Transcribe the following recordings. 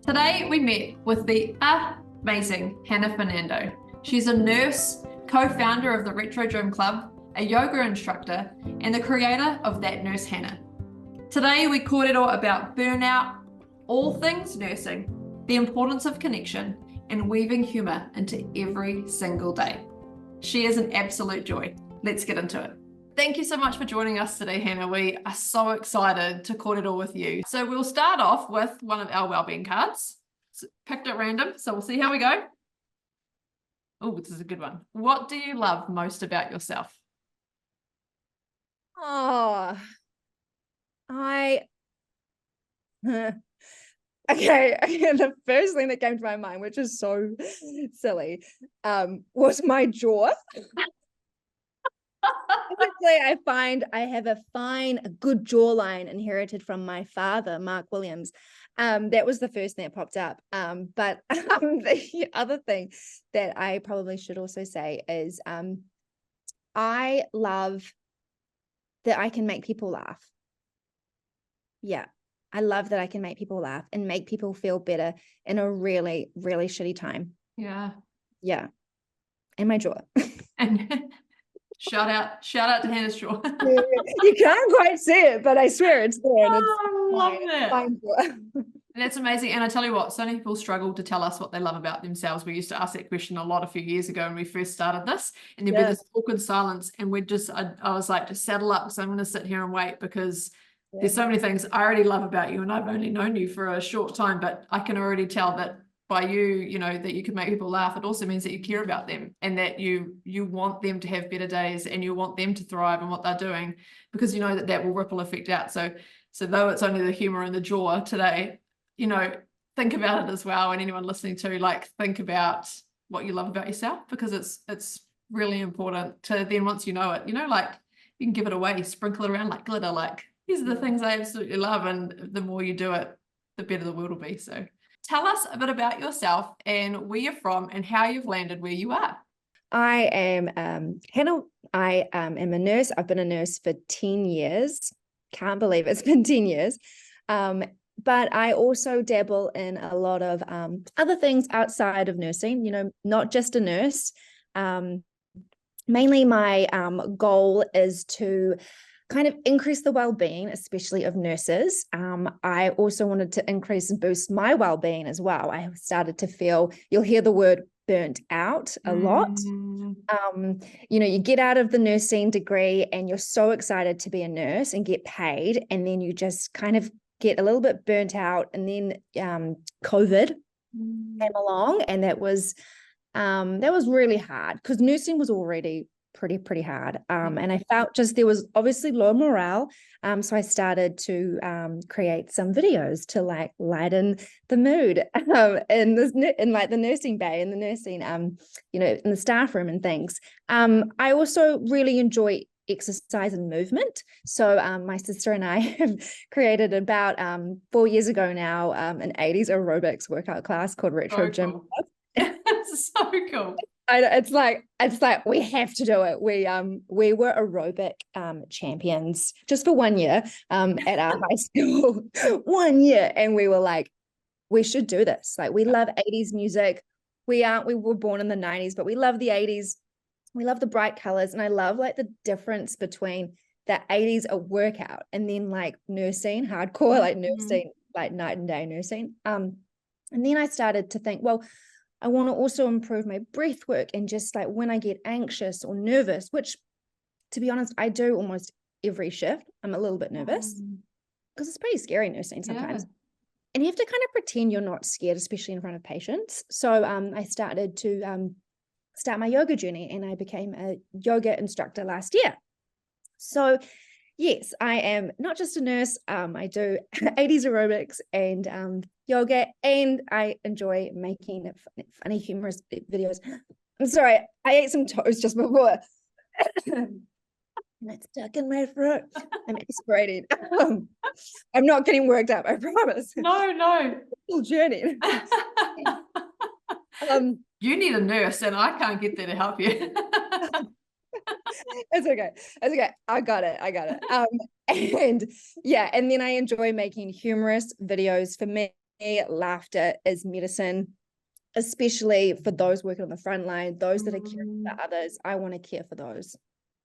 Today we met with the amazing Hannah Fernando. She's a nurse, co-founder of the Retro Gym Club, a yoga instructor, and the creator of That Nurse Hannah. Today we kōrero about burnout, all things nursing, the importance of connection, and weaving humour into every single day. She is an absolute joy. Let's get into it. Thank you so much for joining us today, Hannah. We are so excited to kōrero with you. So we'll start off with one of our wellbeing cards. Picked at random, so we'll see how we go. Oh, this is a good one. What do you love most about yourself? Oh, okay. The first thing that came to my mind, which is so silly, was my jaw. Typically, I find I have a good jawline inherited from my father, Mark Williams. That was the first thing that popped up. But the other thing that I probably should also say is I love that I can make people laugh. Yeah, I love that I can make people laugh and make people feel better in a really, really shitty time. Yeah. Yeah. And my jaw. And shout out to Hannah's jaw. You can't quite see it, but I swear it's there. And I love that. And that's amazing. And I tell you what, so many people struggle to tell us what they love about themselves. We used to ask that question a lot a few years ago when we first started this, and there'd be this awkward silence, and I was like, just saddle up, so I'm going to sit here and wait, because there's so many things I already love about you, and I've only known you for a short time, but I can already tell that by you know, that you can make people laugh. It also means that you care about them, and that you want them to have better days, and you want them to thrive in what they're doing, because you know that will ripple effect out. So though it's only the humor and the jaw today, you know, think about it as well. And anyone listening to, like, think about what you love about yourself, because it's really important to then, once you know it, you know, like, you can give it away, sprinkle it around like glitter, like, these are the things I absolutely love. And the more you do it, the better the world will be. So tell us a bit about yourself and where you're from and how you've landed where you are. I am Hannah. I am a nurse. I've been a nurse for 10 years. Can't believe it's been 10 years. But I also dabble in a lot of other things outside of nursing, you know, not just a nurse. Mainly my goal is to kind of increase the well-being, especially of nurses. I also wanted to increase and boost my well-being as well. I started to feel, you'll hear the word burnt out a lot. You know, you get out of the nursing degree and you're so excited to be a nurse and get paid, and then you just kind of get a little bit burnt out. And then COVID came along, and that was really hard, because nursing was already pretty hard. And I felt just there was obviously low morale. So I started to create some videos to like lighten the mood in like the nursing bay and the nursing, you know, in the staff room and things. I also really enjoy exercise and movement. So my sister and I have created about 4 years ago now an 80s aerobics workout class called Retro Gym Club. It's so cool. It's like we have to do it. We were aerobic champions just for 1 year at our high school. 1 year, and we were like, we should do this. Like, we love 80s music. We were born in the 90s, but we love the 80s. We love the bright colors, and I love like the difference between the 80s a workout and then like nursing, hardcore, like nursing, like night and day nursing. And then I started to think, well, I want to also improve my breath work, and just like when I get anxious or nervous, which, to be honest, I do almost every shift, I'm a little bit nervous, because it's pretty scary nursing sometimes. And you have to kind of pretend you're not scared, especially in front of patients. So I started to start my yoga journey, and I became a yoga instructor last year. So yes, I am not just a nurse. I do 80s aerobics and yoga, and I enjoy making funny, humorous videos. I'm sorry, I ate some toast just before. And it's stuck in my throat. I'm aspirating. I'm not getting worked up, I promise. No. Full journey. You need a nurse, and I can't get there to help you. It's okay. I got it. And yeah, and then I enjoy making humorous videos for me laughter is medicine, especially for those working on the front line, those that are caring for others. I want to care for those.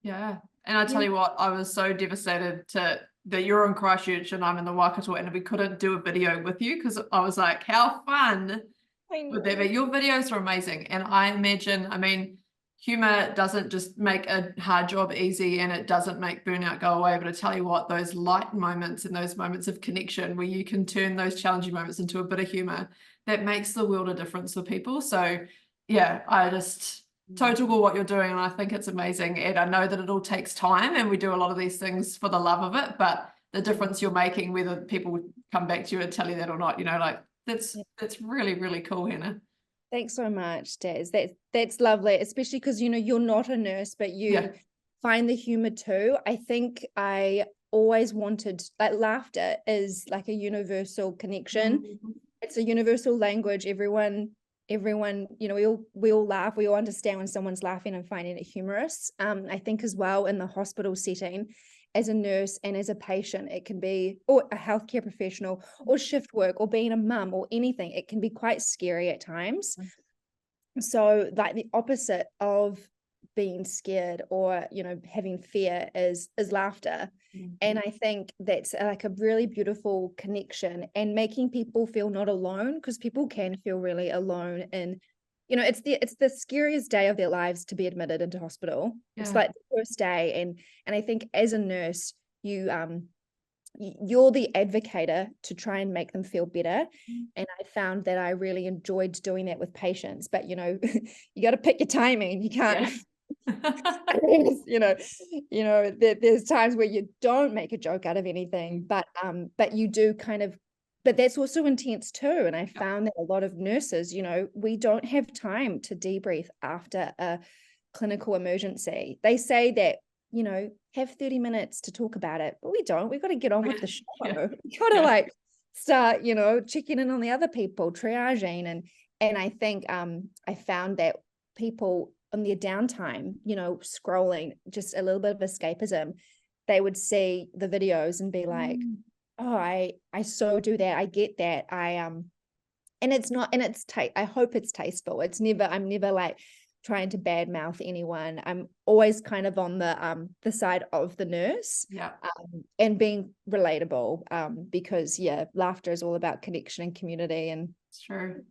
Yeah. And I tell you what, I was so devastated that you're in Christchurch and I'm in the Waikato, and we couldn't do a video with you because I was like, how fun would that be? Your videos are amazing. And I imagine, I mean, humor doesn't just make a hard job easy, and it doesn't make burnout go away. But I tell you what, those light moments and those moments of connection where you can turn those challenging moments into a bit of humor, that makes the world a difference for people. So yeah, I just total cool what you're doing, and I think it's amazing. And I know that it all takes time, and we do a lot of these things for the love of it, but the difference you're making, whether people come back to you and tell you that or not, you know, like that's really, really cool, Hannah. Thanks so much, Des. That's lovely, especially because, you know, you're not a nurse, but you find the humor too. I think I always wanted, like, laughter is like a universal connection. It's a universal language. Everyone, you know, we all laugh. We all understand when someone's laughing and finding it humorous. I think as well in the hospital setting, as a nurse and as a patient, it can be, or a healthcare professional, or shift work, or being a mum, or anything. It can be quite scary at times. So like the opposite of being scared or, you know, having fear is laughter. And I think that's like a really beautiful connection, and making people feel not alone, because people can feel really alone. And, you know, it's the scariest day of their lives to be admitted into hospital. It's like the first day. And I think as a nurse, you're the advocator to try and make them feel better. And I found that I really enjoyed doing that with patients. But, you know, you got to pick your timing. You can't, you know, there's times where you don't make a joke out of anything, but you do kind of, but that's also intense too. And I found that a lot of nurses, you know, we don't have time to debrief after a clinical emergency. They say that, you know, have 30 minutes to talk about it, but we don't. We've got to get on with the show. We got to like start, you know, checking in on the other people, triaging. And I think I found that people on their downtime, you know, scrolling, just a little bit of escapism, they would see the videos and be like, oh, I so do that. I get that. And it's not, and it's I hope it's tasteful. I'm never like trying to badmouth anyone. I'm always kind of on the side of the nurse, and being relatable, because laughter is all about connection and community. And it's true.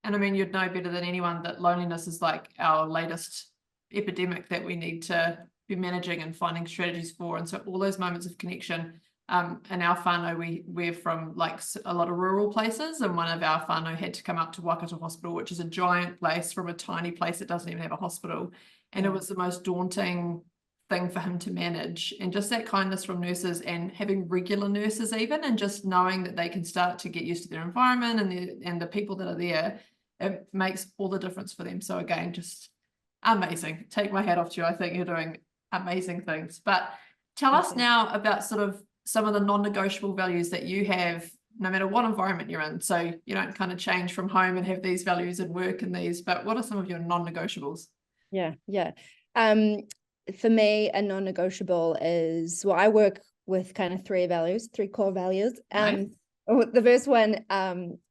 And I mean, you'd know better than anyone that loneliness is like our latest epidemic that we need to be managing and finding strategies for. And so all those moments of connection, in our whānau, we're from like a lot of rural places, and one of our whānau had to come up to Waikato Hospital, which is a giant place, from a tiny place that doesn't even have a hospital. And it was the most daunting thing for him to manage. And just that kindness from nurses, and having regular nurses even, and just knowing that they can start to get used to their environment and the people that are there, it makes all the difference for them. So again, just amazing. Take my hat off to you. I think you're doing amazing things. But tell us now about sort of some of the non-negotiable values that you have, no matter what environment you're in. So you don't kind of change from home and have these values and work in these, but what are some of your non-negotiables? For me, a non-negotiable is, well, I work with kind of three core values. Nice. The first one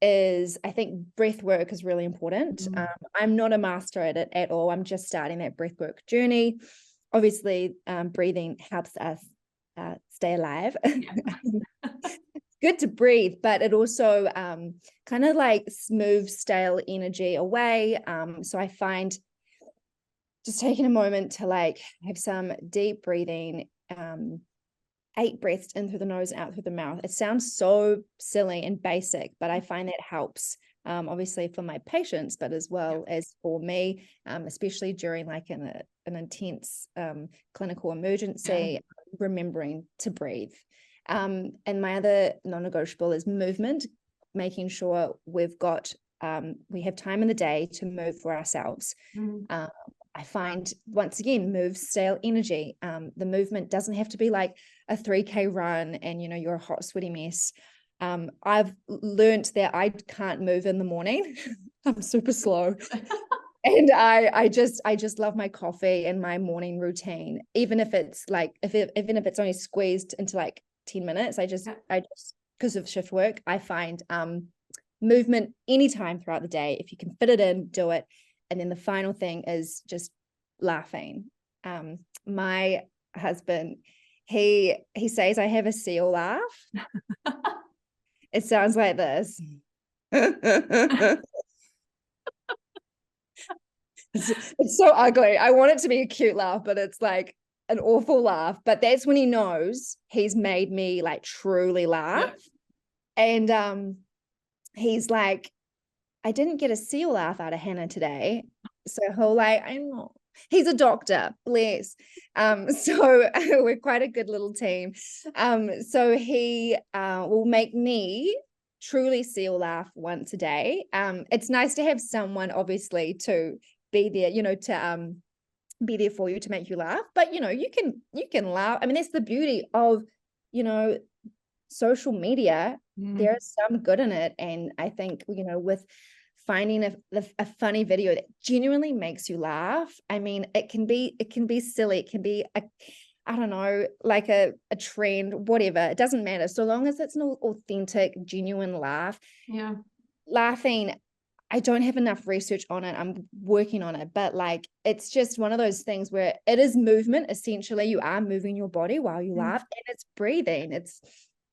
is, I think breath work is really important. I'm not a master at it at all. I'm just starting that breath work journey. Obviously, breathing helps us stay alive. It's good to breathe, but it also kind of like moves stale energy away. So I find just taking a moment to like have some deep breathing, 8 breaths in through the nose, out through the mouth. It sounds so silly and basic, but I find that helps, obviously for my patients, but as well as for me, especially during like an intense clinical emergency, remembering to breathe. And my other non-negotiable is movement, making sure we've got, we have time in the day to move for ourselves. I find, once again, moves stale energy. The movement doesn't have to be like a 3K run and, you know, you're a hot, sweaty mess. I've learned that I can't move in the morning. I'm super slow. And I just love my coffee and my morning routine. Even if it's like, even if it's only squeezed into like 10 minutes, I just, because of shift work, I find movement anytime throughout the day. If you can fit it in, do it. And then the final thing is just laughing. My husband, he says I have a seal laugh. It sounds like this. It's so ugly. I want it to be a cute laugh, but it's like an awful laugh. But that's when he knows he's made me like truly laugh. Yeah. And he's like, I didn't get a seal laugh out of Hannah today. So he'll like, I know. He's a doctor, bless. So we're quite a good little team. So he will make me truly seal laugh once a day. It's nice to have someone obviously to be there, to be there for you to make you laugh. But you can laugh. I mean, that's the beauty of social media. There is some good in it, and I think with finding a funny video that genuinely makes you laugh. I mean, it can be silly, it can be I don't know, like a trend, whatever. It doesn't matter, so long as it's an authentic, genuine laugh. Yeah, laughing. I don't have enough research on it. I'm working on it, but like, it's just one of those things where it is movement. Essentially, you are moving your body while you laugh, and it's breathing.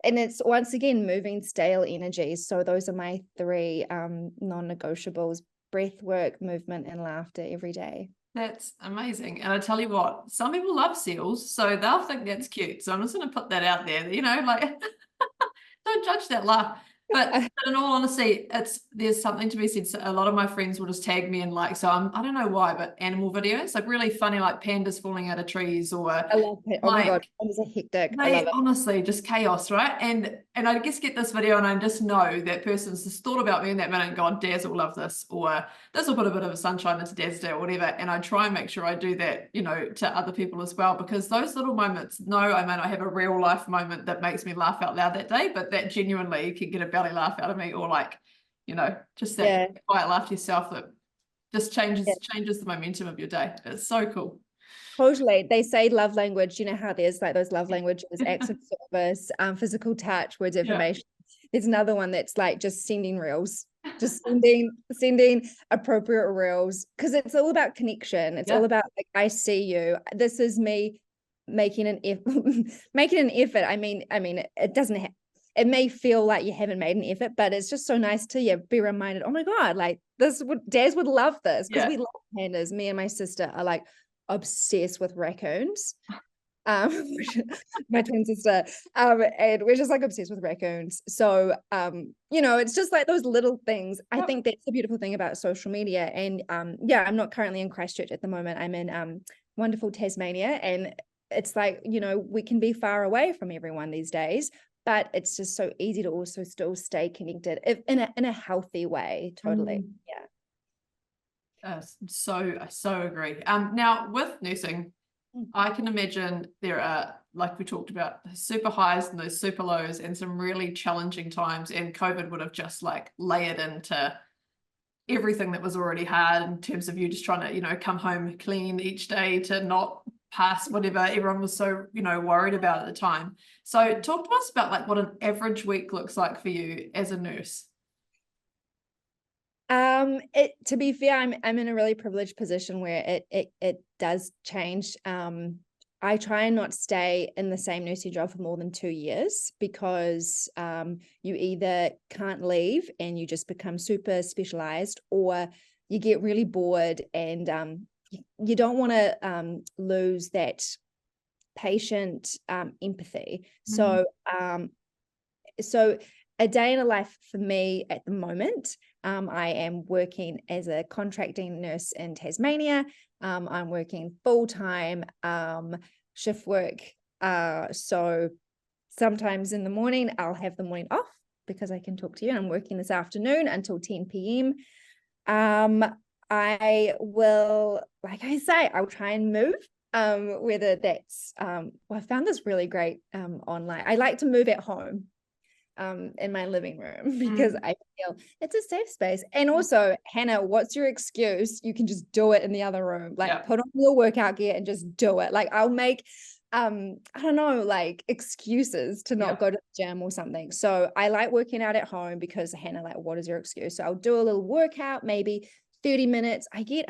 And it's once again moving stale energies. So those are my 3 non-negotiables: breath work, movement, and laughter every day. That's amazing. And I tell you what, some people love seals, so they'll think that's cute. So I'm just going to put that out there, like don't judge that laugh. But in all honesty, there's something to be said. So a lot of my friends will just tag me in I don't know why, but animal videos, like really funny, like pandas falling out of trees, or I love it. Oh my God, it was a hectic. I love it. Honestly, just chaos, right? And I just get this video and I just know that person's just thought about me in that minute and gone, Daz will love this, or this will put a bit of a sunshine into Daz's day, or whatever. And I try and make sure I do that, to other people as well, because those little moments, no, I may not have a real life moment that makes me laugh out loud that day, but that genuinely can get a belly laugh out of me, or just that quiet laugh to yourself that just changes the momentum of your day. It's so cool. Totally. They say love language, how there's like those love languages, acts of service, physical touch, words of affirmation. There's another one that's like just sending reels, just sending appropriate reels, because it's all about connection. It's all about like, I see you. This is me making an effort. I mean, it doesn't have. It may feel like you haven't made an effort, but it's just so nice to be reminded, oh my God, like Daz would love this, because we love pandas. Me and my sister are like obsessed with raccoons. My twin sister, and we're just like obsessed with raccoons. So it's just like those little things. I think that's the beautiful thing about social media. And I'm not currently in Christchurch at the moment. I'm in wonderful Tasmania, and it's like we can be far away from everyone these days, but it's just so easy to also still stay connected in a healthy way. Totally. So agree. Now with nursing, I can imagine there are, like we talked about, super highs and those super lows, and some really challenging times, and COVID would have just like layered into everything that was already hard in terms of you just trying to, come home clean each day to not pass whatever everyone was so, worried about at the time. So talk to us about like what an average week looks like for you as a nurse. To be fair, I'm in a really privileged position where it does change. I try and not stay in the same nursing job for more than 2 years, because you either can't leave and you just become super specialized, or you get really bored, and you don't want to lose that patient empathy. So a day in a life for me at the moment, I am working as a contracting nurse in Tasmania. I'm working full-time shift work. So sometimes in the morning, I'll have the morning off because I can talk to you. I'm working this afternoon until 10 p.m. I will, like I say, I'll try and move, whether that's, I found this really great online. I like to move at home. In my living room, because I feel it's a safe space. And also, Hannah, what's your excuse? You can just do it in the other room. Like put on your workout gear and just do it. Like I'll make I don't know, like excuses to not go to the gym or something. So I like working out at home because Hannah, like, what is your excuse? So I'll do a little workout, maybe 30 minutes. I get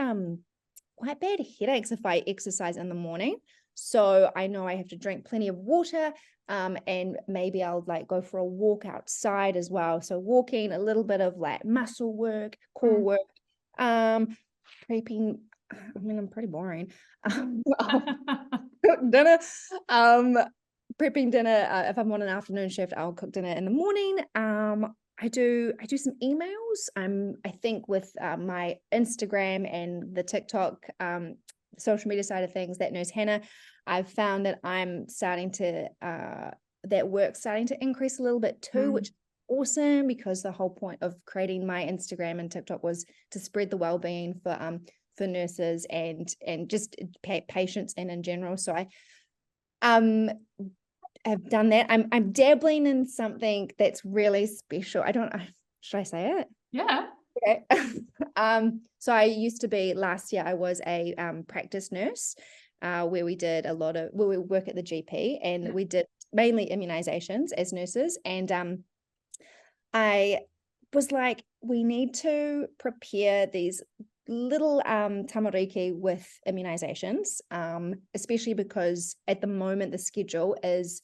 quite bad headaches if I exercise in the morning. So I know I have to drink plenty of water. And maybe I'll like go for a walk outside as well. So walking, a little bit of like muscle work, core work, prepping. I mean, I'm pretty boring. Cook dinner, prepping dinner. If I'm on an afternoon shift, I'll cook dinner in the morning. I do some emails. I think with my Instagram and the TikTok social media side of things that knows Hannah, I've found that I'm starting to that work's starting to increase a little bit too, which is awesome, because the whole point of creating my Instagram and TikTok was to spread the well-being for nurses and just patients and in general. So I have done that. I'm dabbling in something that's really special. I don't know. Should I say it? Yeah. Okay. So I used to be, last year I was a practice nurse, where we work at the GP, and we did mainly immunizations as nurses. And I was like, we need to prepare these little tamariki with immunizations, especially because at the moment the schedule is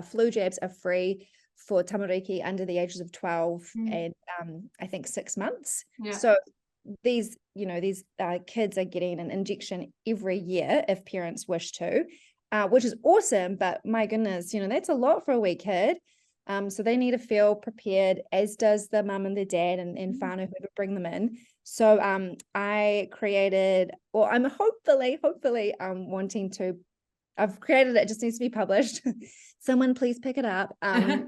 flu jabs are free for tamariki under the ages of 12 and I think 6 months. So these kids are getting an injection every year if parents wish to, which is awesome, but my goodness, that's a lot for a wee kid. So they need to feel prepared, as does the mum and the dad and whānau who would bring them in. So I created, or I'm hopefully wanting to, I've created it, just needs to be published. Someone please pick it up. An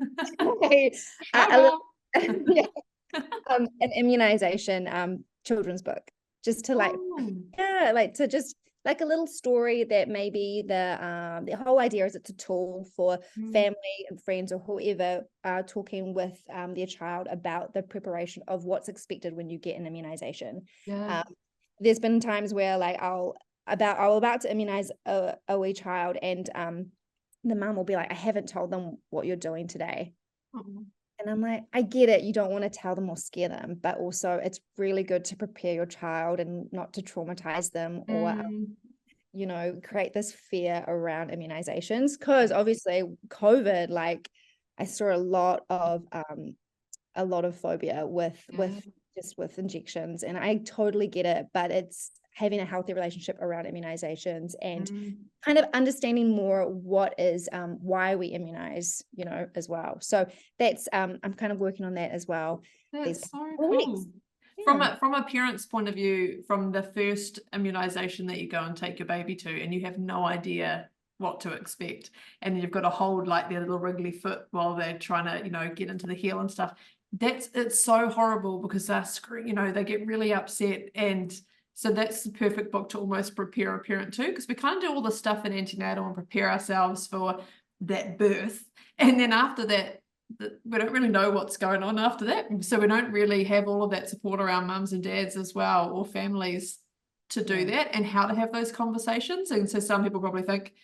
immunization children's book, just to to just like a little story that maybe the whole idea is it's a tool for family and friends or whoever talking with their child about the preparation of what's expected when you get an immunization. There's been times where like I'll about to immunize a wee child, and the mum will be like, I haven't told them what you're doing today. And I'm like, I get it, you don't want to tell them or scare them, but also it's really good to prepare your child and not to traumatize them or create this fear around immunizations, because obviously COVID, like I saw a lot of phobia with injections, and I totally get it, but it's having a healthy relationship around immunizations and kind of understanding more what is why we immunize, as well. So that's I'm kind of working on that as well. That's so cool. From a parent's point of view, from the first immunization that you go and take your baby to, and you have no idea what to expect, and you've got to hold like their little wriggly foot while they're trying to get into the heel and stuff. It's so horrible, because they're they get really upset. And so that's the perfect book to almost prepare a parent too, because we kind of do all the stuff in antenatal and prepare ourselves for that birth, and then after that we don't really know what's going on after that, so we don't really have all of that support around mums and dads as well, or families, to do that and how to have those conversations. And so some people probably think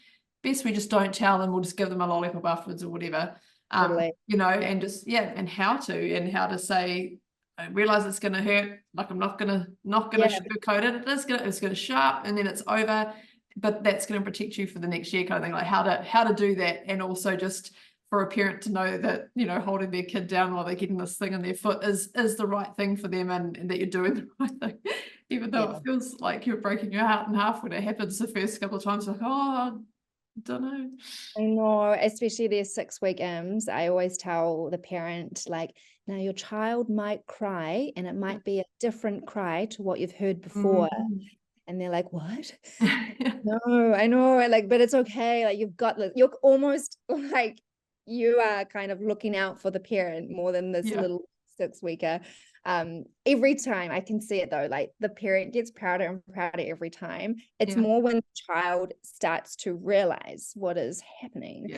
best we just don't tell them, we'll just give them a lollipop afterwards or whatever. And just and how to say, I realize it's going to hurt, like I'm not gonna sugarcoat it, it's gonna sharp, and then it's over, but that's going to protect you for the next year, kind of thing. Like how to do that, and also just for a parent to know that holding their kid down while they're getting this thing in their foot is the right thing for them, and that you're doing the right thing, even though it feels like you're breaking your heart in half when it happens the first couple of times. Like, oh, don't know. I know, especially their 6-week IMS. I always tell the parent, like, now your child might cry, and it might be a different cry to what you've heard before. And they're like, what? No, I know, like, but it's okay. Like, you're almost like you are kind of looking out for the parent more than this little 6-weeker. Every time I can see it though, like the parent gets prouder and prouder every time. It's more when the child starts to realize what is happening.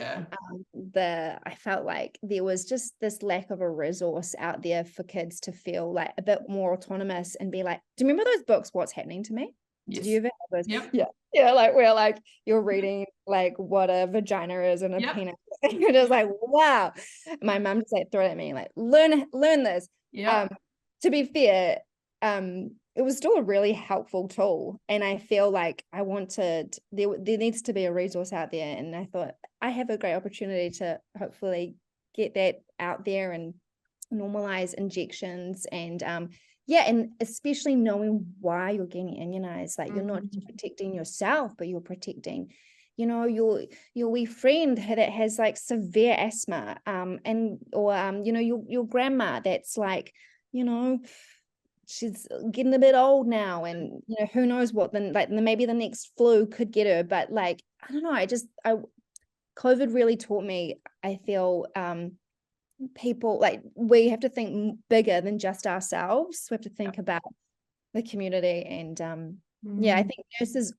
I felt like there was just this lack of a resource out there for kids to feel like a bit more autonomous and be like, do you remember those books, What's Happening to Me? Did Yes. you ever have those? Yep. Yeah, like where like you're reading like what a vagina is and a Yep. penis. And you're just like, wow. My mum just like threw it at me, like, learn this. Yep. To be fair, it was still a really helpful tool. And I feel like there needs to be a resource out there. And I thought I have a great opportunity to hopefully get that out there and normalize injections and and especially knowing why you're getting immunized. Like you're not just protecting yourself, but you're protecting, your wee friend that has like severe asthma, your grandma that's like, she's getting a bit old now, and who knows what then, like maybe the next flu could get her. But like, I don't know, COVID really taught me, I feel, people, like, we have to think bigger than just ourselves. We have to think about the community. And I think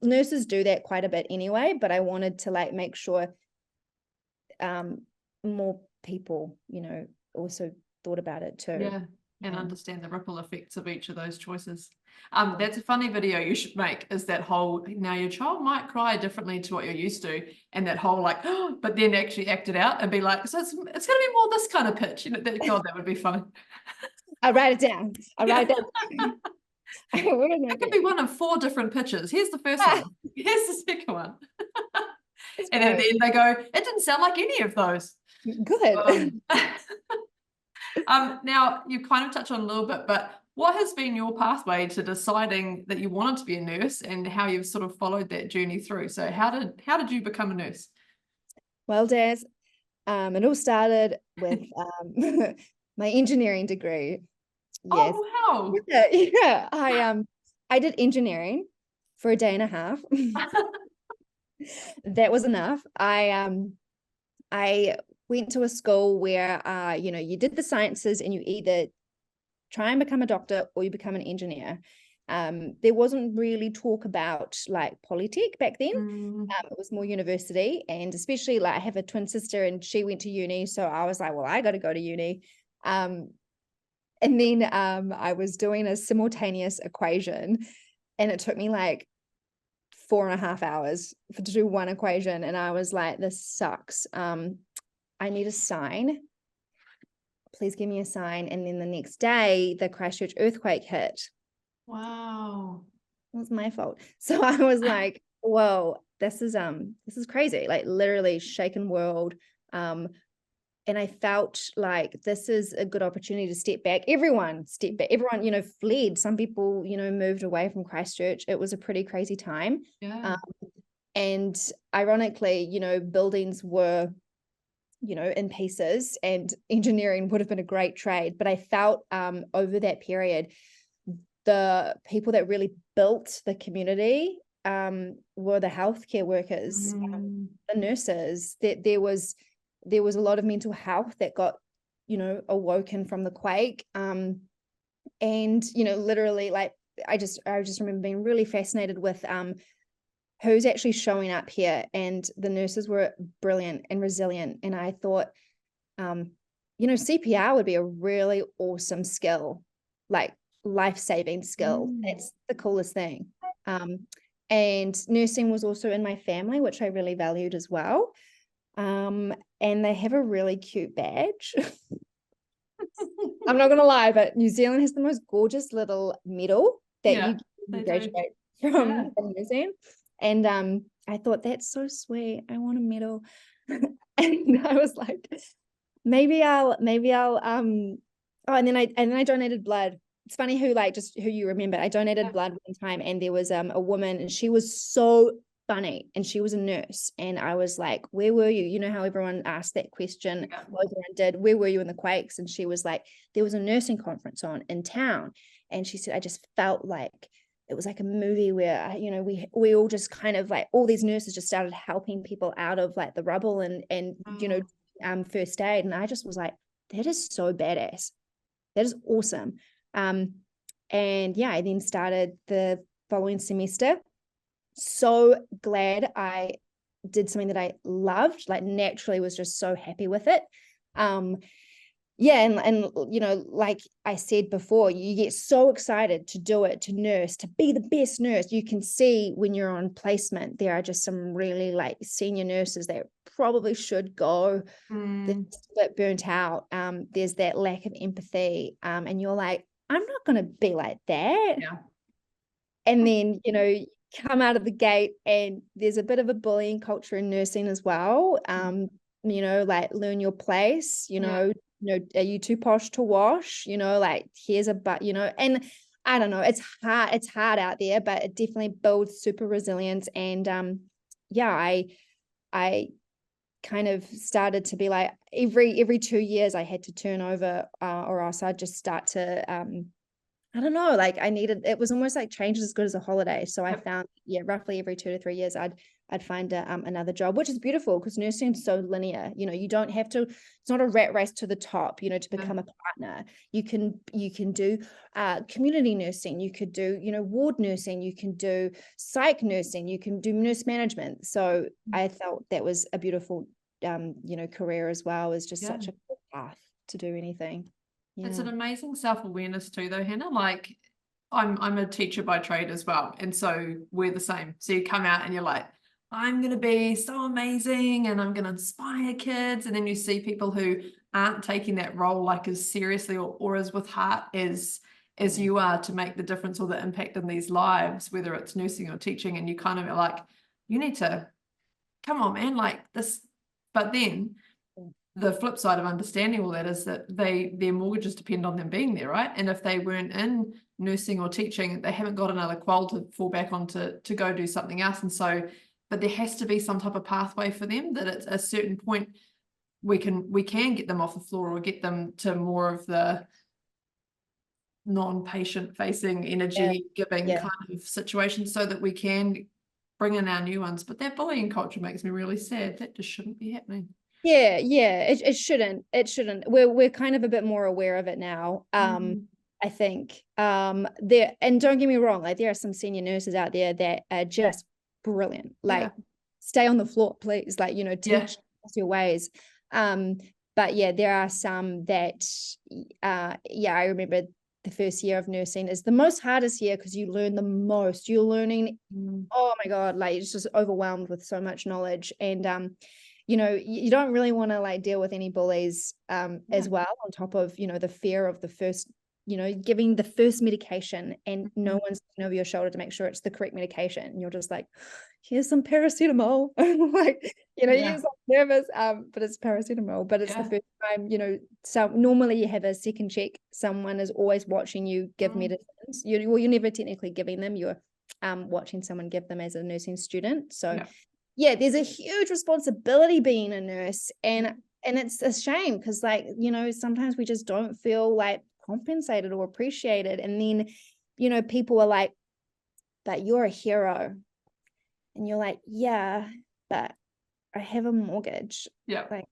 nurses do that quite a bit anyway, but I wanted to like make sure more people also thought about it too. And understand the ripple effects of each of those choices. That's a funny video you should make, is that whole, now your child might cry differently to what you're used to, and that whole like, oh, but then actually act it out and be like, so it's going to be more this kind of pitch. God, that would be fun. I'll write it down. It could be one of 4 different pitches. Here's the first one. Here's the second one. And at the end they go, it didn't sound like any of those. Good. Now you kind of touched on a little bit, but what has been your pathway to deciding that you wanted to be a nurse, and how you've sort of followed that journey through? So how did you become a nurse? Well, Daz, it all started with my engineering degree. Yes. Oh, wow. Yeah. I did engineering for a day and a half. That was enough. I went to a school where you did the sciences, and you either try and become a doctor or you become an engineer. There wasn't really talk about like polytech back then. It was more university, and especially like I have a twin sister and she went to uni, so I was like, well, I got to go to uni. And then I was doing a simultaneous equation, and it took me like 4.5 hours to do one equation. And I was like, this sucks. I need a sign. Please give me a sign. And then the next day, the Christchurch earthquake hit. Wow. It was my fault. So I was like, whoa, this is crazy. Like literally shaken world. And I felt like this is a good opportunity to step back. Everyone stepped back. Everyone, fled. Some people, moved away from Christchurch. It was a pretty crazy time. Yeah. And ironically, buildings were, in pieces, and engineering would have been a great trade. But I felt over that period, the people that really built the community were the healthcare workers, the nurses. That there was a lot of mental health that got, awoken from the quake. And, literally, like, I just remember being really fascinated with who's actually showing up here. And the nurses were brilliant and resilient. And I thought, CPR would be a really awesome skill, like life-saving skill. That's the coolest thing. And nursing was also in my family, which I really valued as well. And they have a really cute badge. I'm not gonna lie, but New Zealand has the most gorgeous little medal that you graduate from nursing. And I thought, that's so sweet. I want a medal. And I was like, maybe I'll and then I donated blood. It's funny who you remember. I donated blood one time, and there was a woman, and she was so funny, and she was a nurse, and I was like, where were you? You know how everyone asked that question, everyone did, where were you in the quakes? And she was like, there was a nursing conference on in town. And she said, I just felt like it was like a movie where we all just kind of like, all these nurses just started helping people out of like the rubble and first aid. And I just was like, that is so badass. That is awesome. And I then started the following semester. So glad I did something that I loved, like naturally was just so happy with it. yeah, and you know, like I said before, you get so excited to do it, to nurse, to be the best nurse. You can see when you're on placement, there are just some really like senior nurses that probably should go. They're just a bit burnt out. There's that lack of empathy. And you're like, I'm not gonna be like that. Yeah. And then, you know, come out of the gate and there's a bit of a bullying culture in nursing as well. You know, like learn your place, you know, are you too posh to wash? You know, like here's a but, you know, and I don't know, it's hard out there, but it definitely builds super resilience. And yeah, I kind of started to be like every 2 years I had to turn over, or else I'd just start to I don't know, like it was almost like change is as good as a holiday. So I found, yeah, roughly every 2 to 3 years, I'd find another job, which is beautiful because nursing is so linear. You know, you don't have to, it's not a rat race to the top, you know, to become a partner. You can do community nursing, you could do, you know, ward nursing, you can do psych nursing, you can do nurse management. So I felt that was a beautiful, you know, career as well, is just such a good path to do anything. It's an amazing self-awareness too, though, Hannah. Like I'm a teacher by trade as well. And so we're the same. So you come out and you're like, I'm going to be so amazing and I'm going to inspire kids. And then you see people who aren't taking that role like as seriously or as with heart as you are to make the difference or the impact in these lives, whether it's nursing or teaching. And you kind of are like, you need to, come on, man, like this. But then the flip side of understanding all that is that their mortgages depend on them being there, right? And if they weren't in nursing or teaching, they haven't got another qual to fall back on to go do something else. And so, but there has to be some type of pathway for them that at a certain point we can get them off the floor or get them to more of the non-patient facing energy giving kind of situation so that we can bring in our new ones. But that bullying culture makes me really sad. That just shouldn't be happening. Yeah, it shouldn't. We're kind of a bit more aware of it now. I think there, and don't get me wrong, like there are some senior nurses out there that are just brilliant. Like stay on the floor, please. Like, you know, teach us your ways. But yeah, there are some that I remember the first year of nursing is the most hardest year because you learn the most. You're learning, oh my God, like it's just overwhelmed with so much knowledge. And you know, you don't really want to like deal with any bullies as well, on top of, you know, the fear of the first, you know, giving the first medication and no one's looking over your shoulder to make sure it's the correct medication. And you're just like, here's some paracetamol. Like, you know, you're like nervous, but it's paracetamol, but it's the first time, you know, so normally you have a second check. Someone is always watching you give medicines. You're never technically giving them, you're watching someone give them as a nursing student. So yeah, there's a huge responsibility being a nurse, and it's a shame because, like, you know, sometimes we just don't feel like compensated or appreciated. And then, you know, people are like, but you're a hero. And you're like, yeah, but I have a mortgage. Like,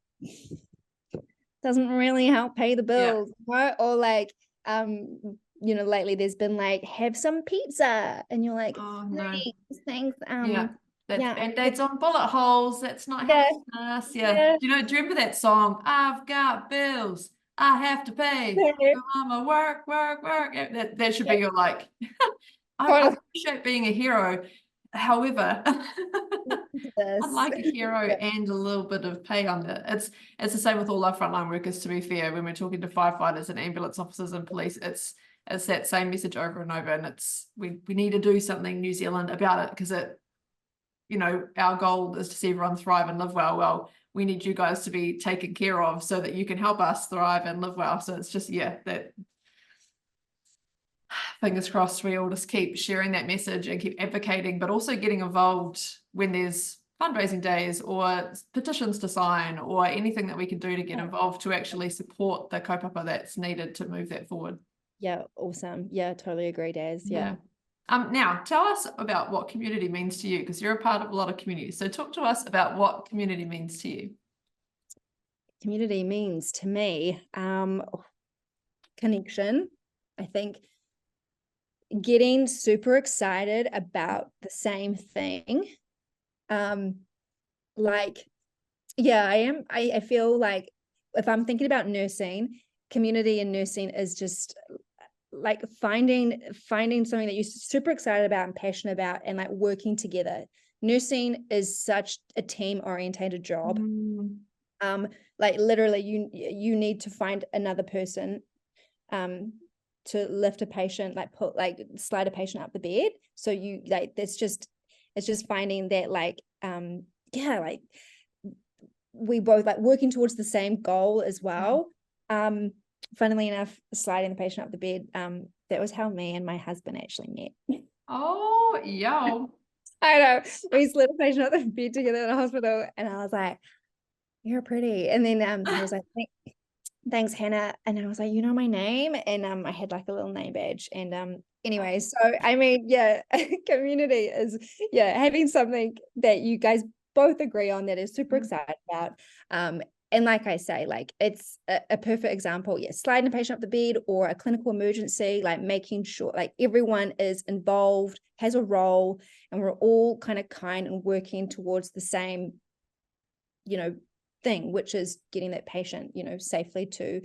doesn't really help pay the bills, right? Or like, you know, lately there's been like, have some pizza, and you're like, oh no, thanks. That's Band-Aids on bullet holes. That's not happiness. Do you remember that song? I've got bills I have to pay. Mama, work. That should be your like. I appreciate being a hero. However, I'd like a hero and a little bit of pay on it. It's the same with all our frontline workers, to be fair. When we're talking to firefighters and ambulance officers and police, it's that same message over and over. And it's we need to do something, New Zealand, about it, because it, you know, our goal is to see everyone thrive and live well. Well, we need you guys to be taken care of so that you can help us thrive and live well. So it's just, that fingers crossed we all just keep sharing that message and keep advocating, but also getting involved when there's fundraising days or petitions to sign or anything that we can do to get involved to actually support the kaupapa that's needed to move that forward. Yeah, awesome. Yeah, totally agree, Daz. Yeah. Now tell us about what community means to you, because you're a part of a lot of communities. So talk to us about what community means to you. Community means to me, connection. I think getting super excited about the same thing. Like, yeah, I am. I feel like if I'm thinking about nursing community and nursing is just like finding something that you're super excited about and passionate about, and like working together. Nursing is such a team orientated job. Like literally you need to find another person to lift a patient, like slide a patient up the bed. So you like, it's just finding that like like we both like working towards the same goal as well. Funnily enough, sliding the patient up the bed, that was how me and my husband actually met. Oh, yeah. I know. We slid a patient up the bed together in the hospital, and I was like, "You're pretty." And then he was like, "Thanks, Hannah." And I was like, "You know my name?" And I had like a little name badge. And anyway, so I mean, yeah, community is having something that you guys both agree on that is super excited about. And like I say, like it's a perfect example. Yeah, sliding a patient up the bed or a clinical emergency, like making sure like everyone is involved, has a role, and we're all kind and working towards the same, thing, which is getting that patient, safely to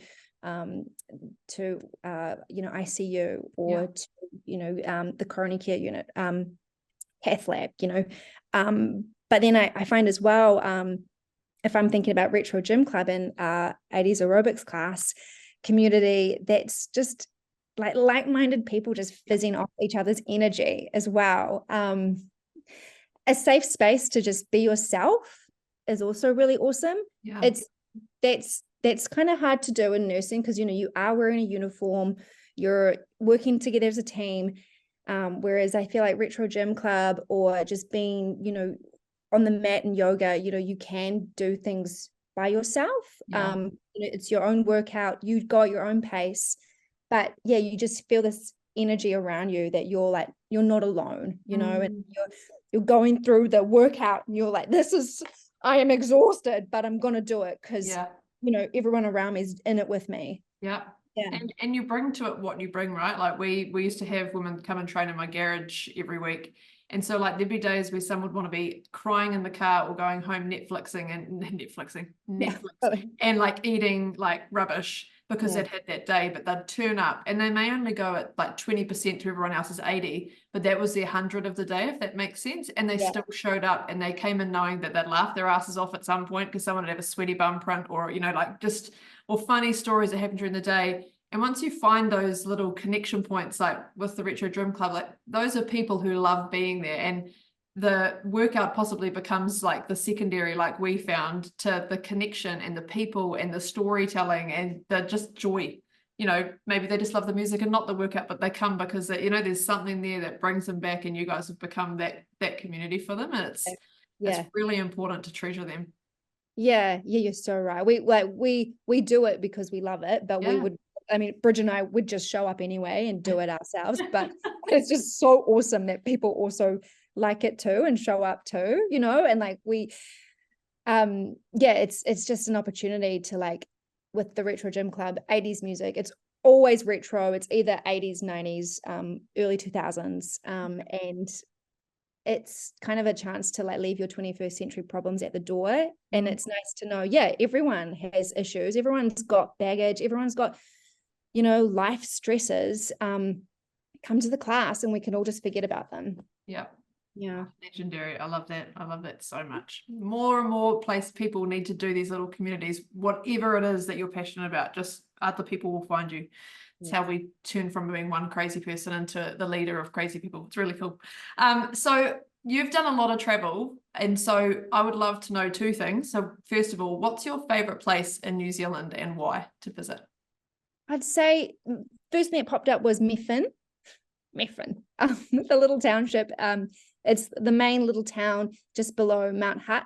ICU or to, the coronary care unit, cath lab, but then I find as well, if I'm thinking about retro gym club and 80s aerobics class community, that's just like-minded people just fizzing off each other's energy as well. A safe space to just be yourself is also really awesome. That's kind of hard to do in nursing because you are wearing a uniform, you're working together as a team, whereas I feel like retro gym club or just being on the mat and yoga, you can do things by yourself. It's your own workout, you got your own pace, but you just feel this energy around you that you're not alone, and you're going through the workout and you're like, I am exhausted, but I'm gonna do it because everyone around me is in it with me. And you bring to it what you bring, right? Like we used to have women come and train in my garage every week, and so like there'd be days where some would want to be crying in the car or going home Netflixing and like eating like rubbish because they'd had that day, but they'd turn up and they may only go at like 20% to everyone else's 80, but that was their 100 of the day, if that makes sense. And they still showed up and they came in knowing that they'd laugh their asses off at some point because someone would have a sweaty bum print or or funny stories that happened during the day. And once you find those little connection points, like with the Retro Gym Club, like those are people who love being there, and the workout possibly becomes like the secondary, like we found, to the connection and the people and the storytelling and the just joy. Maybe they just love the music and not the workout, but they come because there's something there that brings them back, and you guys have become that community for them, and it's really important to treasure them. You're so right. We do it because we love it, but Bridget and I would just show up anyway and do it ourselves. But it's just so awesome that people also like it too and show up too, and like we, it's just an opportunity to, like, with the Retro Gym Club, 80s music, it's always retro. It's either 80s, 90s, early 2000s. And it's kind of a chance to like leave your 21st century problems at the door. And it's nice to know, everyone has issues. Everyone's got baggage. Everyone's got, life stresses. Come to the class and we can all just forget about them. Legendary. I love that so much. More and more people need to do these little communities, whatever it is that you're passionate about. Just other people will find you. It's how we turn from being one crazy person into the leader of crazy people. It's really cool. So you've done a lot of travel, and so I would love to know two things. So first of all, what's your favorite place in New Zealand and why to visit? I'd say first thing that popped up was Methven, the little township. It's the main little town just below Mount Hutt,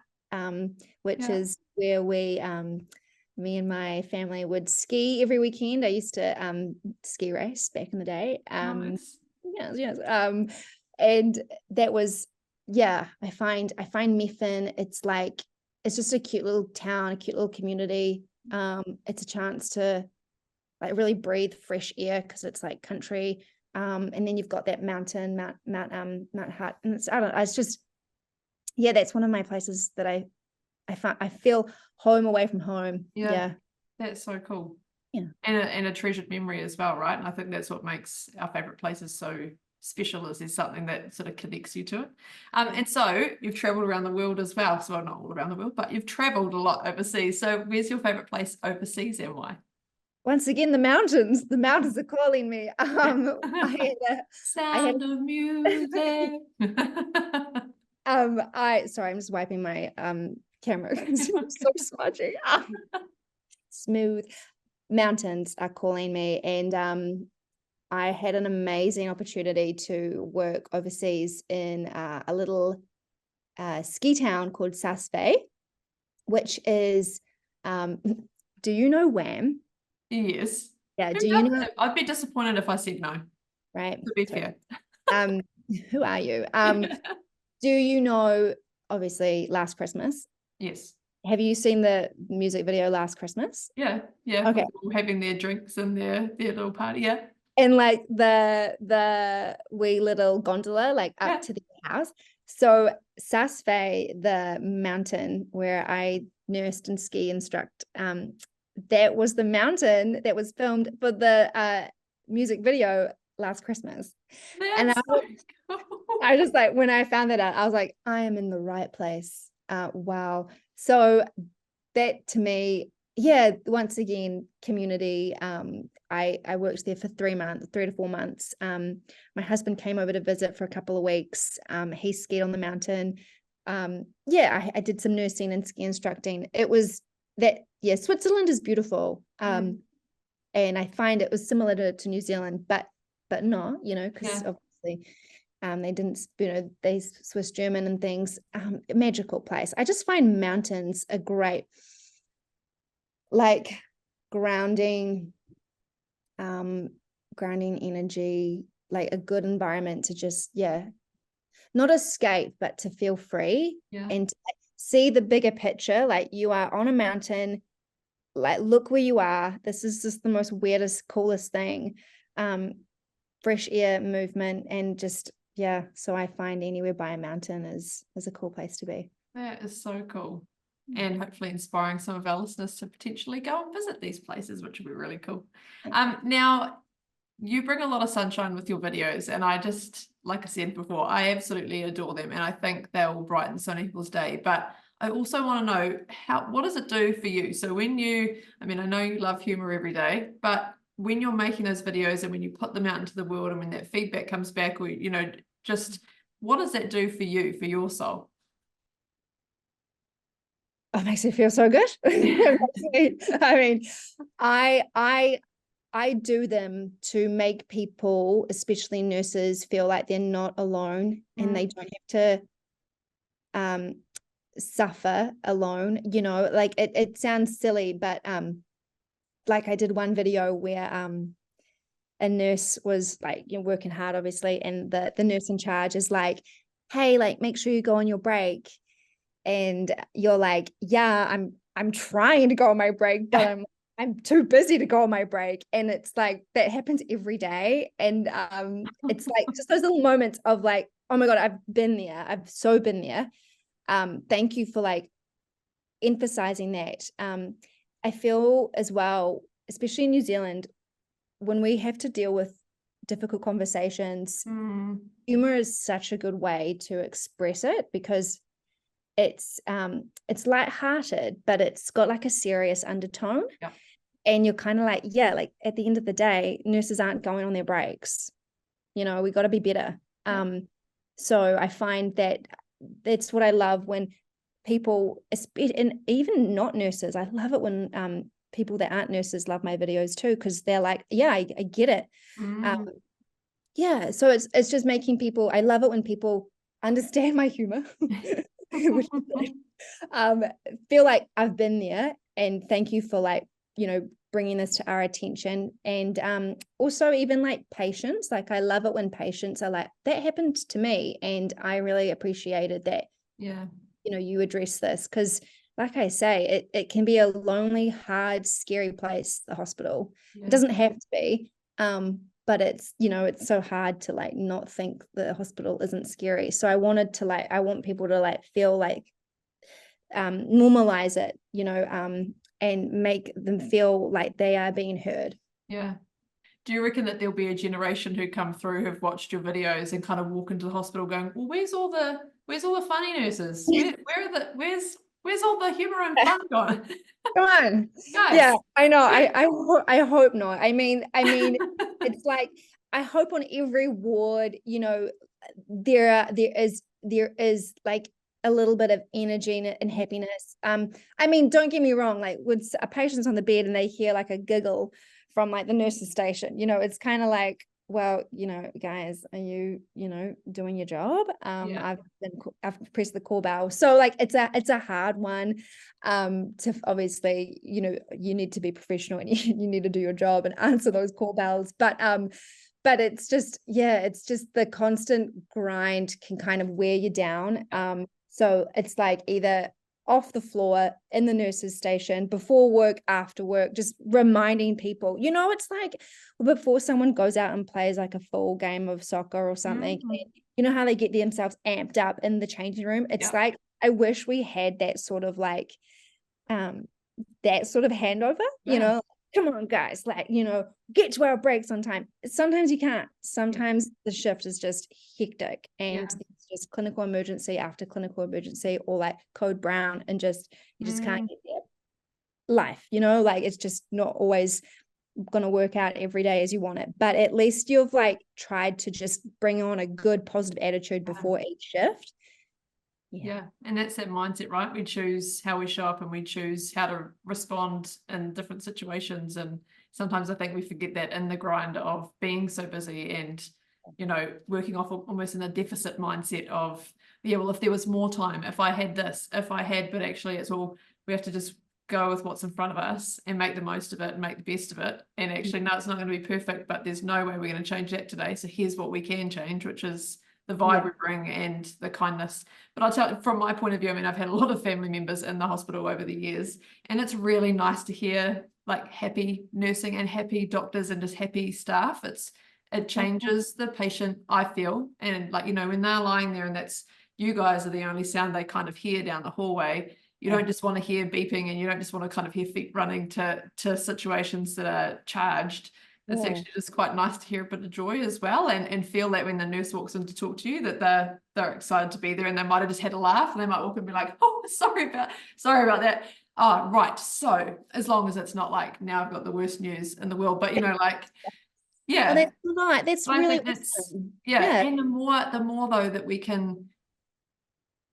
which is where me and my family would ski every weekend. I used to ski race back in the day. Nice. And that was, I find Methven, it's just a cute little town, a cute little community. It's a chance to like really breathe fresh air because it's like country. And then you've got that mountain, Mount Hutt, and it's just, that's one of my places that I feel home away from home. That's so cool. and a treasured memory as well, right? And I think that's what makes our favorite places so special, is there's something that sort of connects you to it. And so you've traveled around the world as well. So not all around the world, but you've traveled a lot overseas. So where's your favorite place overseas and why? Once again, the mountains are calling me. I Sound of music. Sorry, I'm just wiping my camera because I'm so smudgy. Smooth. Mountains are calling me, and I had an amazing opportunity to work overseas in a little ski town called Saas-Fee, which is, do you know Wham? Yes. Yeah, do you know? I'd be disappointed if I said no. Right. To be fair. Who are you? Do you know, obviously, Last Christmas? Yes. Have you seen the music video Last Christmas? Yeah. Okay. People having their drinks and their little party. Yeah. And like the wee little gondola, like up to the house. So Saas-Fee, the mountain where I nursed and ski instruct, that was the mountain that was filmed for the music video Last Christmas. And I just like, when I found that out, I was like, I am in the right place. Wow. So that to me, yeah, once again, community. I worked there for 3 to 4 months. My husband came over to visit for a couple of weeks. He skied on the mountain. I did some nursing and ski instructing. It was that, Switzerland is beautiful. And I find it was similar to New Zealand, but not, because obviously they didn't, they Swiss German and things. Magical place. I just find mountains a great, like, grounding energy, like a good environment to just not escape, but to feel free and to see the bigger picture. Like, you are on a mountain, like, look where you are. This is just the most weirdest, coolest thing. Fresh air, movement, and just so I find anywhere by a mountain is a cool place to be. That is so cool. And hopefully inspiring some of our listeners to potentially go and visit these places, which would be really cool. Now, you bring a lot of sunshine with your videos, and I just, like I said before, I absolutely adore them, and I think they'll brighten so many people's day. But I also want to know, what does it do for you? So when I know you love humor every day, but when you're making those videos and when you put them out into the world and when that feedback comes back, or, just what does that do for you, for your soul? It makes me feel so good. I mean, I do them to make people, especially nurses, feel like they're not alone and they don't have to suffer alone. Like, it sounds silly, but like, I did one video where a nurse was like, working hard, obviously, and the nurse in charge is like, hey, like, make sure you go on your break. And you're like, I'm trying to go on my break, but I'm too busy to go on my break. And it's like, that happens every day. And it's like just those little moments of like, oh my God, I've been there. I've so been there. Thank you for like emphasizing that. I feel as well, especially in New Zealand, when we have to deal with difficult conversations, humor is such a good way to express it, because it's lighthearted, but it's got like a serious undertone. And you're kind of like, like, at the end of the day, nurses aren't going on their breaks. We got to be better. So I find that that's what I love when people, and even not nurses, I love it when people that aren't nurses love my videos too, because they're like, I get it. So it's just making people, I love it when people understand my humor. Feel like I've been there, and thank you for like, bringing this to our attention. And also even like patients, like, I love it when patients are like, that happened to me, and I really appreciated that you address this, because like I say, it can be a lonely, hard, scary place, the hospital. It doesn't have to be, but it's, it's so hard to like not think the hospital isn't scary. So I want people to like feel like normalize it, and make them feel like they are being heard. Yeah. Do you reckon that there'll be a generation who come through who've watched your videos and kind of walk into the hospital going, well, where's all the funny nurses? Where's all the humor and fun gone? Come on. Guys. Yeah, I know. I hope not. I mean, it's like, I hope on every ward, you know, there is like a little bit of energy and happiness. I mean, don't get me wrong, like when a patient's on the bed and they hear like a giggle from like the nurse's station, you know, it's kind of like, well, you know, guys, are you know, doing your job? I've pressed the call bell. So like it's a hard one to obviously, you know, you need to be professional and you need to do your job and answer those call bells. But it's just, yeah, it's just the constant grind can kind of wear you down. So it's like either off the floor, in the nurse's station, before work, after work, just reminding people, you know, it's like before someone goes out and plays like a full game of soccer or something, and you know how they get themselves amped up in the changing room. It's like, I wish we had that sort of like, that sort of handover, you know, come on guys, like, you know, get to our breaks on time. Sometimes you can't. Sometimes the shift is just hectic and it's just clinical emergency after clinical emergency, or like code brown, and just you just can't get there. Life, you know, like it's just not always going to work out every day as you want it, but at least you've like tried to just bring on a good positive attitude before each shift. And that's that mindset, right? We choose how we show up and we choose how to respond in different situations, and sometimes I think we forget that in the grind of being so busy and, you know, working off almost in a deficit mindset of, yeah, well, if there was more time, if I had this, if I had, but actually it's all, we have to just go with what's in front of us and make the most of it and make the best of it. And actually, no, it's not going to be perfect, but there's no way we're going to change that today. So here's what we can change, which is the vibe we bring and the kindness. But I'll tell you, from my point of view, I mean, I've had a lot of family members in the hospital over the years, and it's really nice to hear like happy nursing and happy doctors and just happy staff. It changes the patient, I feel. And like, you know, when they're lying there and that's, you guys are the only sound they kind of hear down the hallway, you don't just want to hear beeping, and you don't just want to kind of hear feet running to situations that are charged. It's actually just quite nice to hear a bit of joy as well, and feel that when the nurse walks in to talk to you, that they're excited to be there, and they might have just had a laugh, and they might walk in and be like, oh, sorry about that. Oh, right. So as long as it's not like, now I've got the worst news in the world, but you know, like, well, that's right. That's really awesome. And the more though that we can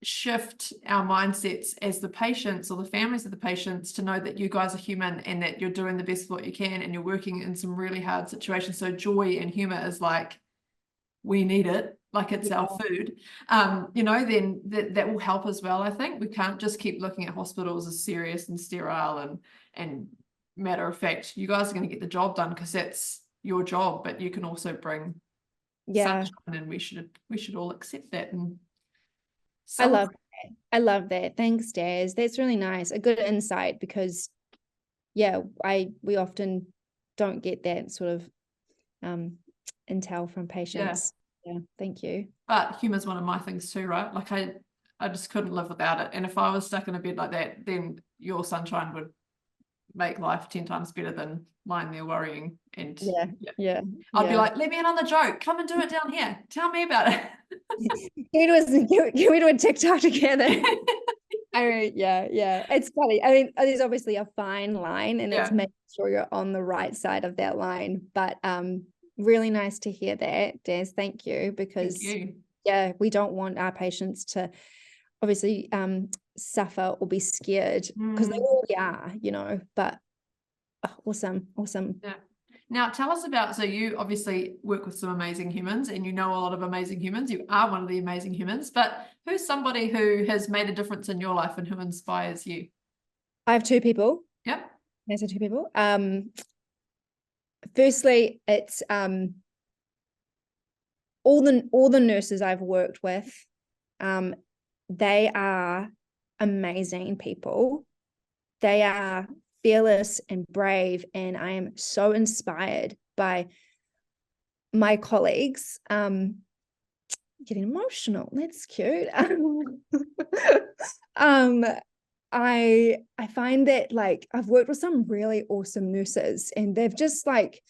shift our mindsets as the patients or the families of the patients to know that you guys are human and that you're doing the best of what you can and you're working in some really hard situations. So joy and humor is like, we need it, like it's our food, you know, then that will help as well. I think we can't just keep looking at hospitals as serious and sterile and matter of fact. You guys are going to get the job done because that's your job, but you can also bring sunshine, and we should all accept that. And I love that. Thanks, Daz. That's really nice. A good insight, because we often don't get that sort of intel from patients. Thank you. But humor is one of my things too, right? Like I just couldn't live without it. And if I was stuck in a bed like that, then your sunshine would make life 10 times better than lying there worrying. And I'd be like, let me in on the joke. Come and do it down here. Tell me about it. Can we do a TikTok together? It's funny. I mean, there's obviously a fine line, and it's making sure you're on the right side of that line. But really nice to hear that, Daz. Thank you, because we don't want our patients to obviously suffer or be scared, because they already are, you know. But awesome. Now tell us about, so you obviously work with some amazing humans and you know a lot of amazing humans. You are one of the amazing humans, but who's somebody who has made a difference in your life and who inspires you? I have two people. Yep. There's two people. Firstly, it's all the nurses I've worked with. They are amazing people. They are fearless and brave, and I am so inspired by my colleagues. Getting emotional, that's cute. I find that like I've worked with some really awesome nurses, and they've just like,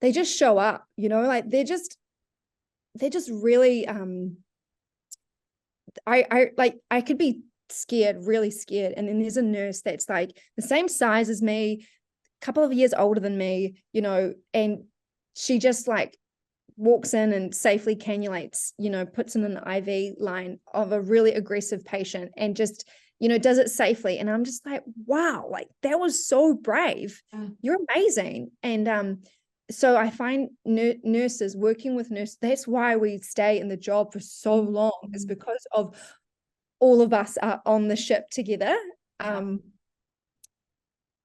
they just show up, you know, like they're just really I could be scared, really scared, and then there's a nurse that's like the same size as me, a couple of years older than me, you know, and she just like walks in and safely cannulates, you know, puts in an IV line of a really aggressive patient and just, you know, does it safely. And I'm just like, wow, like that was so brave. You're amazing. And so I find nurses, working with nurses, that's why we stay in the job for so long, is because of all of us are on the ship together.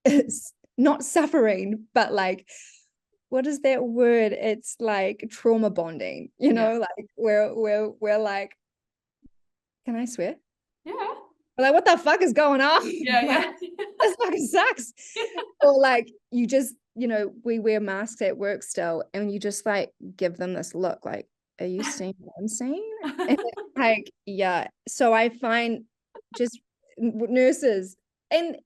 It's not suffering, but like, what is that word? It's like trauma bonding, you know, like we're like, can I swear? Yeah. We're like, what the fuck is going on? Yeah, like, this fucking sucks. Or like, you just, you know, we wear masks at work still, and you just like give them this look like, are you seeing what I'm seeing? And like, yeah. So I find just nurses and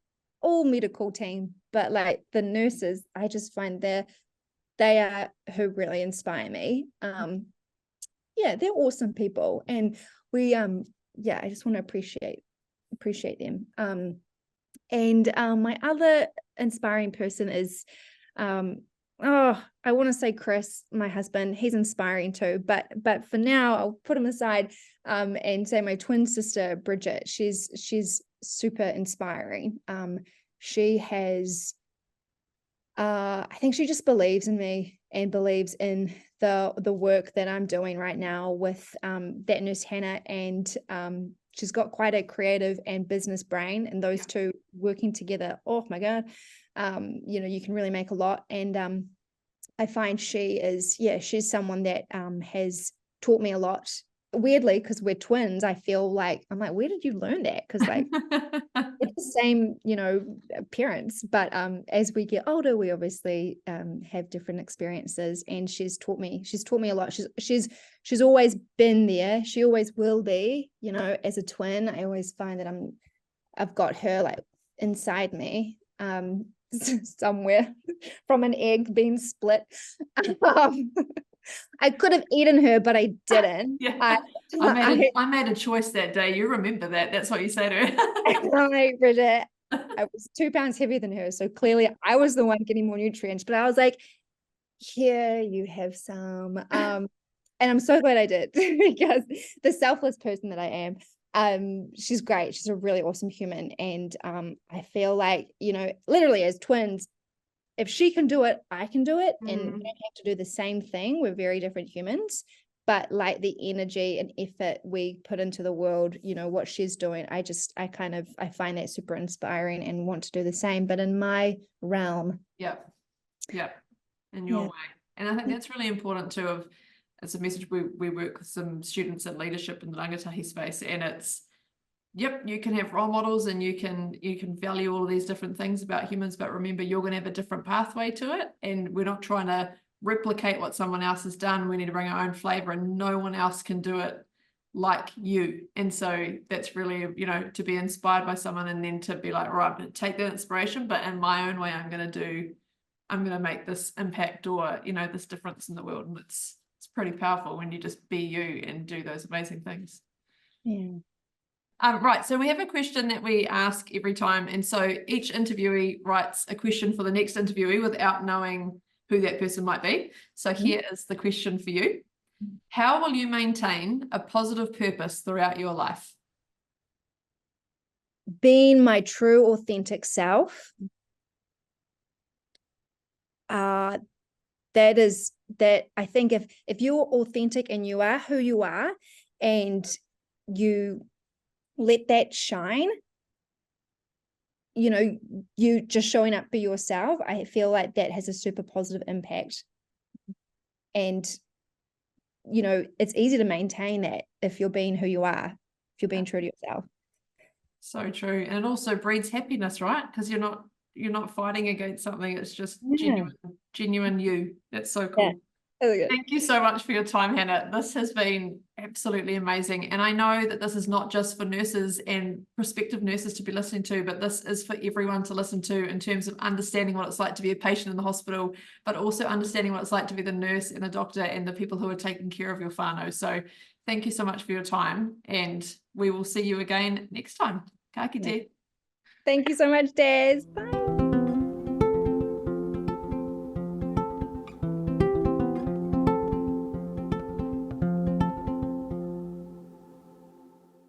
all medical team, but like the nurses, I just find they are who really inspire me. Yeah, they're awesome people, and we yeah, I just want to appreciate them. And my other inspiring person is oh, I want to say Chris, my husband. He's inspiring too, but for now I'll put him aside and say my twin sister Bridget. She's super inspiring. She has I think she just believes in me and believes in the work that I'm doing right now with that nurse Hannah, and she's got quite a creative and business brain, and those two working together, oh my God, you know, you can really make a lot. And I find she's someone that has taught me a lot. Weirdly, because we're twins, I feel like I'm like, where did you learn that? Because like it's the same, you know, parents, but as we get older, we obviously have different experiences, and she's taught me a lot. She's always been there. She always will be, you know, as a twin. I always find that I've got her like inside me, somewhere from an egg being split. I could have eaten her, but I didn't. Yeah. I made a choice that day. You remember that. That's what you say to her. Right, Bridget. I was 2 pounds heavier than her. So clearly I was the one getting more nutrients. But I was like, here, you have some. And I'm so glad I did, because the selfless person that I am, she's great. She's a really awesome human. And I feel like, you know, literally as twins, if she can do it, I can do it. And we don't have to do the same thing. We're very different humans, but like the energy and effort we put into the world, you know, what she's doing, I find that super inspiring and want to do the same, but in my realm. Yep. In your way. And I think that's really important too. It's a message we work with some students in leadership in the rangatahi space, and it's, yep, you can have role models and you can value all of these different things about humans, but remember, you're going to have a different pathway to it, and we're not trying to replicate what someone else has done. We need to bring our own flavor, and no one else can do it like you. And so that's really, you know, to be inspired by someone and then to be like, right, I'm going to take that inspiration, but in my own way, I'm going to make this impact, or, you know, this difference in the world. And it's pretty powerful when you just be you and do those amazing things. Yeah. Right, so we have a question that we ask every time, and so each interviewee writes a question for the next interviewee without knowing who that person might be. So here is the question for you. How will you maintain a positive purpose throughout your life? Being my true, authentic self. That I think if you're authentic and you are who you are, and you let that shine, you know, you just showing up for yourself, I feel like that has a super positive impact. And, you know, it's easy to maintain that if you're being who you are, if you're being true to yourself. So true. And it also breeds happiness, right? Because you're not fighting against something. It's just genuine you. That's so cool. Thank you so much for your time, Hannah. This has been absolutely amazing. And I know that this is not just for nurses and prospective nurses to be listening to, but this is for everyone to listen to in terms of understanding what it's like to be a patient in the hospital, but also understanding what it's like to be the nurse and the doctor and the people who are taking care of your whānau. So thank you so much for your time, and we will see you again next time. Ka kite. Thank you so much, Des. Bye.